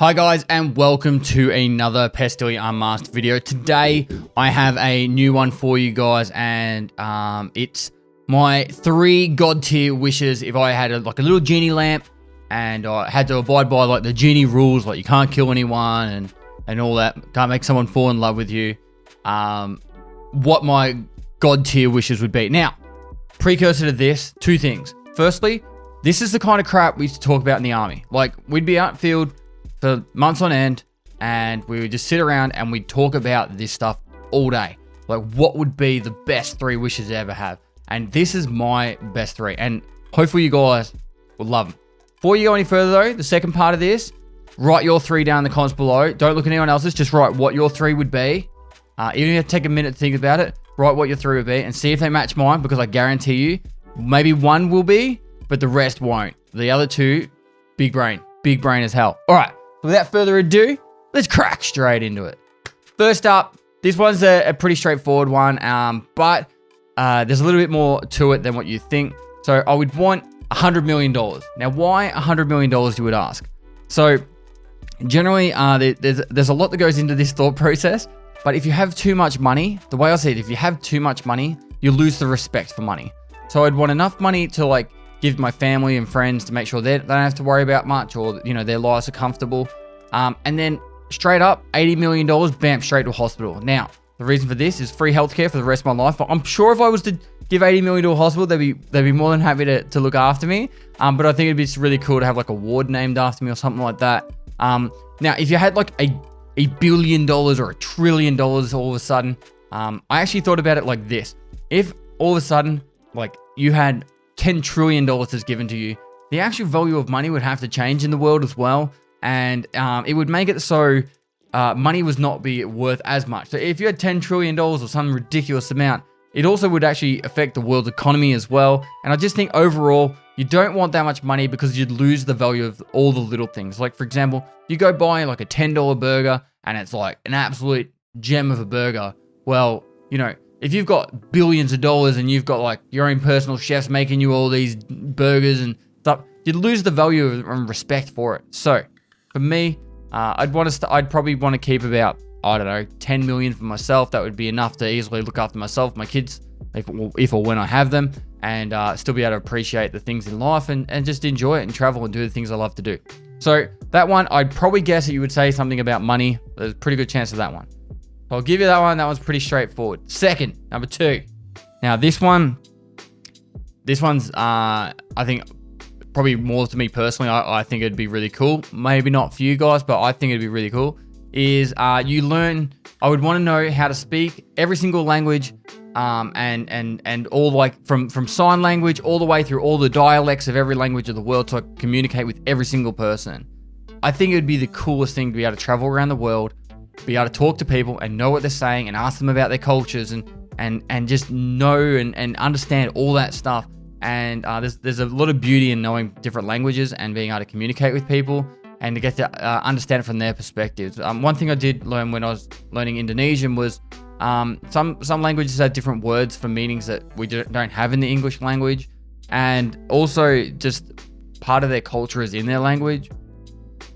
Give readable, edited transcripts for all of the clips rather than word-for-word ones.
Hi guys, and welcome to another Pestilly Unmasked video. Today I have a new one for you guys, and it's my 3 god tier wishes if I had a little genie lamp and I had to abide by like the genie rules, like you can't kill anyone and all that, can't make someone fall in love with you. What my god tier wishes would be. Now, precursor to this, 2 things. Firstly, this is the kind of crap we used to talk about in the army. Like, we'd be out field for months on end, and we would just sit around and we'd talk about this stuff all day. Like, what would be the best 3 wishes to ever have? And this is my best 3, and hopefully you guys will love them. Before you go any further though, the second part of this, write your 3 down in the comments below. Don't look at anyone else's, just write what your 3 would be. Even if you have to take a minute to think about it, write what your 3 would be and see if they match mine, because I guarantee you, maybe 1 will be, but the rest won't. The other 2, big brain as hell. All right. Without further ado, let's crack straight into it. First up, this one's a pretty straightforward one, but there's a little bit more to it than what you think. So I would want $100 million. Now, why $100 million, you would ask? So generally, there's a lot that goes into this thought process, but if you have too much money, the way I see it, if you have too much money, you lose the respect for money. So I'd want enough money to like give my family and friends to make sure they don't have to worry about much, or their lives are comfortable. And then straight up, $80 million, bam, straight to a hospital. Now, the reason for this is free healthcare for the rest of my life. I'm sure if I was to give $80 million to a hospital, they'd be more than happy to look after me. But I think it'd be just really cool to have like a ward named after me or something like that. Now, if you had like $1 billion or $1 trillion all of a sudden, I actually thought about it like this. If all of a sudden, like, you had $10 trillion is given to you, the actual value of money would have to change in the world as well. And it would make it so money was not be worth as much. So if you had $10 trillion or some ridiculous amount, it also would actually affect the world's economy as well. And I just think overall, you don't want that much money because you'd lose the value of all the little things. Like, for example, you go buy like a $10 burger and it's like an absolute gem of a burger. Well, if you've got billions of dollars and you've got like your own personal chefs making you all these burgers and stuff, you'd lose the value and respect for it. So for me, I'd probably want to keep about, I don't know, 10 million for myself. That would be enough to easily look after myself, my kids, if or when I have them, and still be able to appreciate the things in life and just enjoy it and travel and do the things I love to do. So that one, I'd probably guess that you would say something about money. There's a pretty good chance of that one. I'll give you that one. That one's pretty straightforward. Second, number 2. Now this one's I think probably more to me personally. I think it'd be really cool. Maybe not for you guys, but I think it'd be really cool. Is I would want to know how to speak every single language, and all, like, from sign language all the way through all the dialects of every language of the world, to communicate with every single person. I think it'd be the coolest thing to be able to travel around the world, be able to talk to people and know what they're saying and ask them about their cultures and just know and understand all that stuff. And there's a lot of beauty in knowing different languages and being able to communicate with people and to get to understand it from their perspectives. One thing I did learn when I was learning Indonesian was some languages have different words for meanings that we don't have in the English language, and also just part of their culture is in their language.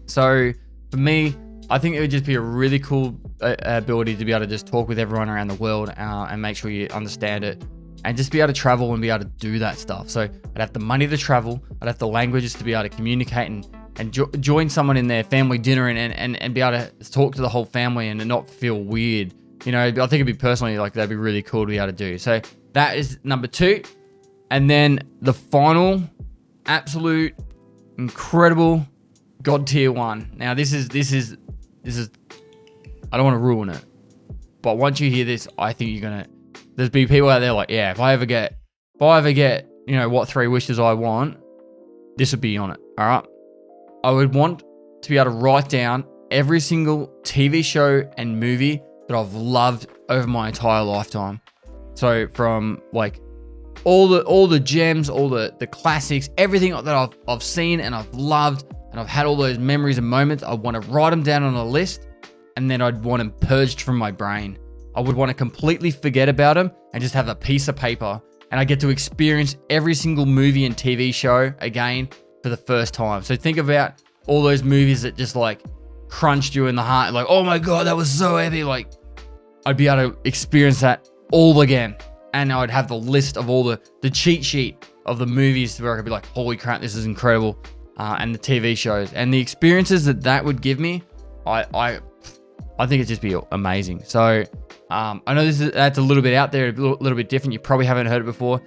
So for me, I think it would just be a really cool ability to be able to just talk with everyone around the world and make sure you understand it, and just be able to travel and be able to do that stuff. So I'd have the money to travel, I'd have the languages to be able to communicate and join someone in their family dinner and be able to talk to the whole family and not feel weird. I think it'd be personally, like, that'd be really cool to be able to do. So that is number 2. And then the final, absolute, incredible, god tier one. Now this is, I don't want to ruin it, but once you hear this, I think there's be people out there like, yeah, if I ever get, what 3 wishes I want, this would be on it. All right. I would want to be able to write down every single TV show and movie that I've loved over my entire lifetime. So from like all the gems, all the classics, everything that I've seen and I've loved and I've had all those memories and moments, I want to write them down on a list, and then I'd want them purged from my brain. I would want to completely forget about them and just have a piece of paper, and I get to experience every single movie and TV show again for the first time. So think about all those movies that just like crunched you in the heart. Like, oh my God, that was so heavy. Like, I'd be able to experience that all again. And I'd have the list of all the cheat sheet of the movies where I could be like, holy crap, this is incredible. And the TV shows and the experiences that would give me, I think it'd just be amazing. So I know that's a little bit out there, a little bit different. You probably haven't heard it before.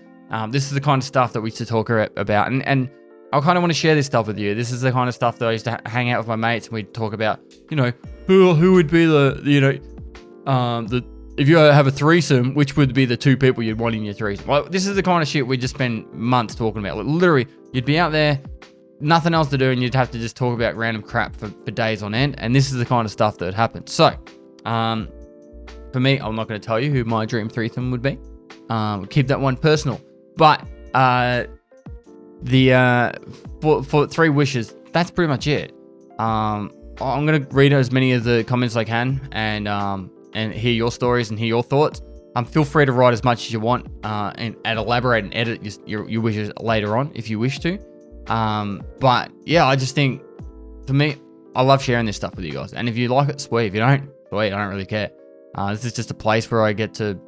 This is the kind of stuff that we used to talk about, and I kind of want to share this stuff with you. This is the kind of stuff that I used to hang out with my mates, and we'd talk about, you know, who would be if you have a threesome, which would be the two people you'd want in your threesome. Well, this is the kind of shit we just spend months talking about. Like, literally, you'd be out there, nothing else to do, and you'd have to just talk about random crap for days on end. And this is the kind of stuff that would happen. So, for me, I'm not going to tell you who my dream threesome would be. Keep that one personal. But for 3 wishes, that's pretty much it. I'm going to read as many of the comments as I can, and hear your stories and hear your thoughts. Feel free to write as much as you want, and elaborate and edit your wishes later on if you wish to. But yeah, I just think, for me, I love sharing this stuff with you guys. And if you like it, sweet. If you don't, sweet. I don't really care. This is just a place where I get to,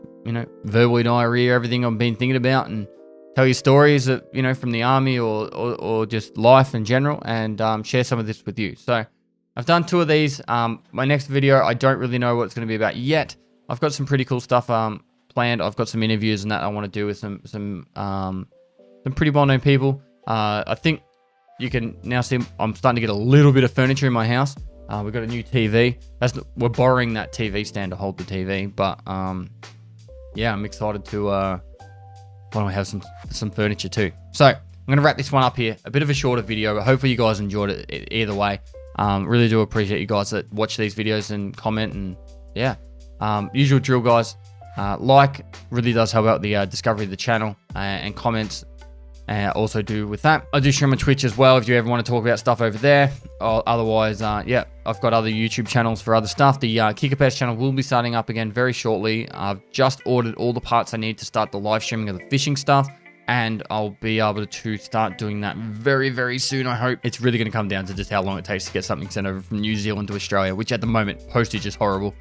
verbally diarrhea everything I've been thinking about and tell you stories that, from the army or just life in general, and share some of this with you. So I've done 2 of these. My next video, I don't really know what it's going to be about yet. I've got some pretty cool stuff planned. I've got some interviews and that I want to do with some pretty well-known people. I think you can now see I'm starting to get a little bit of furniture in my house. We've got a new TV. We're borrowing that TV stand to hold the TV, but yeah, I'm excited to finally have some furniture too. So I'm gonna wrap this one up here. A bit of a shorter video, but hopefully you guys enjoyed it either way. Really do appreciate you guys that watch these videos and comment, and yeah, usual drill, guys. Really does help out the discovery of the channel, and comments. Also do with that. I do stream on Twitch as well if you ever want to talk about stuff over there. Otherwise, yeah, I've got other YouTube channels for other stuff. The KickerPest channel will be starting up again very shortly. I've just ordered all the parts I need to start the live streaming of the fishing stuff, and I'll be able to start doing that very, very soon, I hope. It's really going to come down to just how long it takes to get something sent over from New Zealand to Australia, which at the moment, postage is horrible.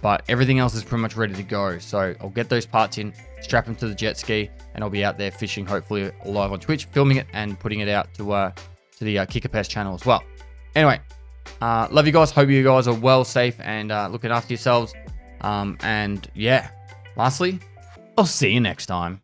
But everything else is pretty much ready to go. So I'll get those parts in, strap them to the jet ski, and I'll be out there fishing, hopefully live on Twitch, filming it and putting it out to the KickerPest channel as well. Anyway, love you guys. Hope you guys are well, safe, and looking after yourselves. And yeah, lastly, I'll see you next time.